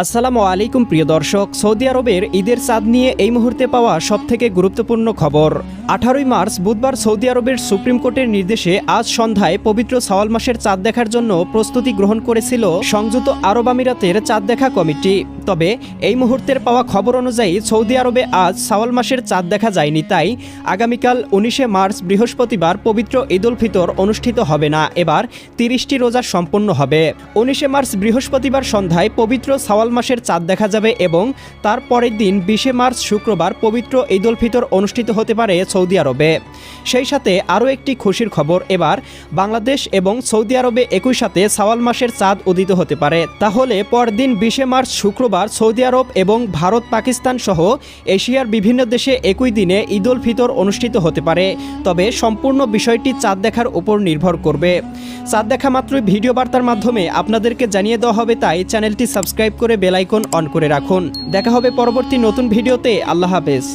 আসসালামু আলাইকুম প্রিয় দর্শক, সৌদি আরবের ঈদের চাঁদ নিয়ে এই মুহূর্তে পাওয়া সবথেকে গুরুত্বপূর্ণ খবর। 18 মার্চ বুধবার সৌদি আরবের সুপ্রিম কোর্টের নির্দেশে আজ সন্ধ্যায় পবিত্র শাওয়াল মাসের চাঁদ দেখার জন্য প্রস্তুতি গ্রহণ করেছিল সংযুক্ত আরব আমিরাতের চাঁদ দেখা কমিটি। তবে এই মুহূর্তের পাওয়া খবর অনুযায়ী সৌদি আরবে আজ শাওয়াল মাসের চাঁদ দেখা যায়নি, তাই আগামীকাল 19 মার্চ বৃহস্পতিবার পবিত্র ঈদ উল ফিতর অনুষ্ঠিত হবে না। এবার 30টি রোজা সম্পন্ন হবে। 19 মার্চ বৃহস্পতিবার সন্ধ্যায় পবিত্র শাওয়াল মাসের চাঁদ দেখা যাবে এবং তার পরের দিন 20 মার্চ শুক্রবার পবিত্র ঈদ উল ফিতর অনুষ্ঠিত হতে পারে সৌদি আরবে। সেই সাথে আরও একটি খুশির খবর, এবার বাংলাদেশ এবং সৌদি আরবে একই সাথে শাওয়াল মাসের চাঁদ উদিত হতে পারে। তাহলে পরদিন 20 মার্চ শুক্রবার সৌদি আরব এবং ভারত, পাকিস্তান সহ এশিয়ার বিভিন্ন দেশে একই দিনে ঈদ উল ফিতর অনুষ্ঠিত হতে পারে। তবে সম্পূর্ণ বিষয়টি চাঁদ দেখার উপর নির্ভর করবে। চাঁদ দেখা মাত্রই ভিডিও বার্তার মাধ্যমে আপনাদেরকে জানিয়ে দেওয়া হবে, তাই চ্যানেলটি সাবস্ক্রাইব করে বেল আইকন অন করে রাখুন। দেখা হবে পরবর্তী নতুন ভিডিওতে। আল্লাহ হাফেজ।